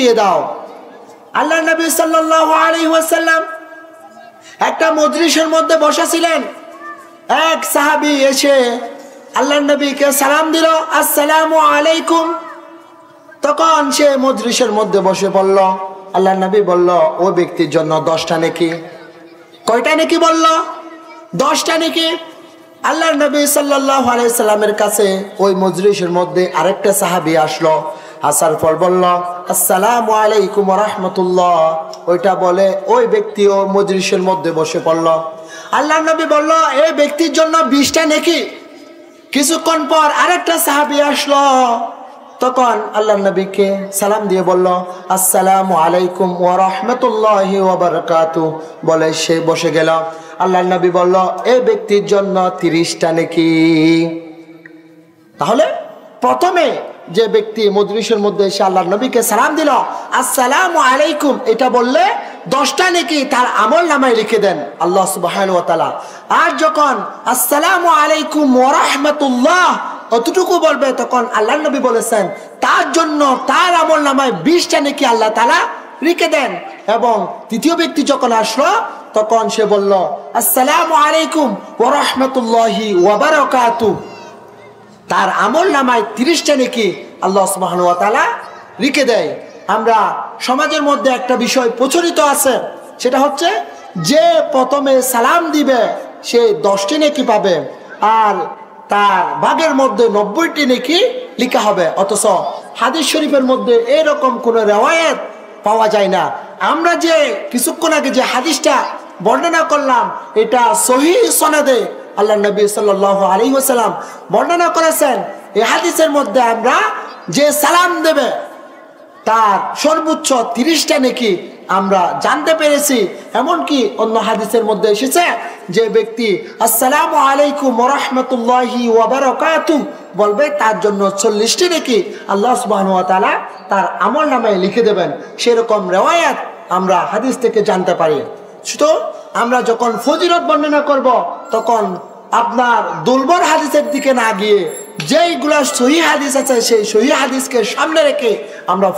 দিয়ে দাও। আল্লাহ নবী সাল্লাল্লাহু আলাইহি ওয়াসাল্লাম একটা মজলিসের মধ্যে বসা ছিলেন। এক সাহাবী এসে আল্লাহ নবীকে সালাম দিল, আসসালামু আলাইকুম। তখন সে মজলিসের মধ্যে বসে পড়ল। আল্লাহ নবী বলল, ওই ব্যক্তির জন্য 10টা নেকি। কয়টা নেকি বলল? 10টা নেকি। আল্লাহ নবী সাল্লাল্লাহু আলাইহি সাল্লামের কাছে ওই মজলিসের মধ্যে আরেকটা সাহাবী আসলো। আসার পর বলল, আসসালামু আলাইকুম ওয়া রাহমাতুল্লাহ। ওইটা বলে ওই ব্যক্তিও মজলিসের মধ্যে বসে পড়ল। আল্লাহ নবী বলল, এই ব্যক্তির জন্য 20টা নেকি। কিছুক্ষণ পর আরেকটা সাহাবী আসলো। তখন আল্লাহ নবীকে সালাম দিয়ে বলল, আসসালামু আলাইকুম ওয়া রাহমাতুল্লাহি ওয়া বারাকাতুহু বলে সে বসে গেল। আল্লাহ নবী বলল, এই ব্যক্তির জন্য 30টা নেকি। তাহলে প্রথমে যে ব্যক্তি মজলিসের মধ্যে এসে আল্লাহ নবীকে সালাম দিল, আসসালামু আলাইকুম, এটা বললে 10টা নেকি তার আমলনামায় লিখে দেন আল্লাহ সুবহানাহু ওয়া তাআলা। আর যখন আসসালামু আলাইকুম ওয়া রাহমাতুল্লাহ অতটুকু বলবে, তখন আল্লাহ নবী বলেছেন তার জন্য তার আমলনামায় 20টা নেকি আল্লাহ তাআলা লিখে দেন। এবং তৃতীয় ব্যক্তি যখন আসলো, তখন সে বলল, আসসালামু আলাইকুম ওয়া রাহমাতুল্লাহি ওয়া বারাকাতুহু। তার আমলনামায় 30টা নেকি আল্লাহ সুবহানাহু ওয়া তাআলা লিখে দেয়। আমরা সমাজের মধ্যে একটা বিষয় প্রচলিত আছে, সেটা হচ্ছে যে প্রথমে সালাম দিবে সে 10টি নেকি পাবে, আর তার ভাগের মধ্যে 90টি নেকি লেখা হবে। অথচ হাদিস শরীফের মধ্যে এরকম কোনো রিওয়ায়াত পাওয়া যায় না। আমরা যে কিছুক্ষণ আগে যে হাদিসটা বর্ণনা করলাম, এটা সহিহ সনদে আল্লাহ নবী সাল্লাল্লাহু আলাইহি ওয়াসাল্লাম বর্ণনা করেছেন। এই হাদিসের মধ্যে আমরা যে সালাম দেবে তার সর্বোচ্চ 30টা নেকি আমরা জানতে পেরেছি। এমনকি অন্য হাদিসের মধ্যে এসেছে যে ব্যক্তি আসসালামু আলাইকুম ওয়া রাহমাতুল্লাহি ওয়া বারাকাতুহু বলবে, তার জন্য 40টি নেকি আল্লাহ সুবহানাহু ওয়া তাআলা তার আমলনামায় লিখে দেবেন। সেরকম রিওয়ায়াত আমরা হাদিস থেকে জানতে পারি। শুধু আমরা যখন ফজিলত বর্ণনা করব, তখন আপনার দুর্বল হাদিসের দিকে না গিয়ে যেইগুলা সহিহ হাদিস আছে সেই সহিহ হাদিসকে সামনে রেখে আমরা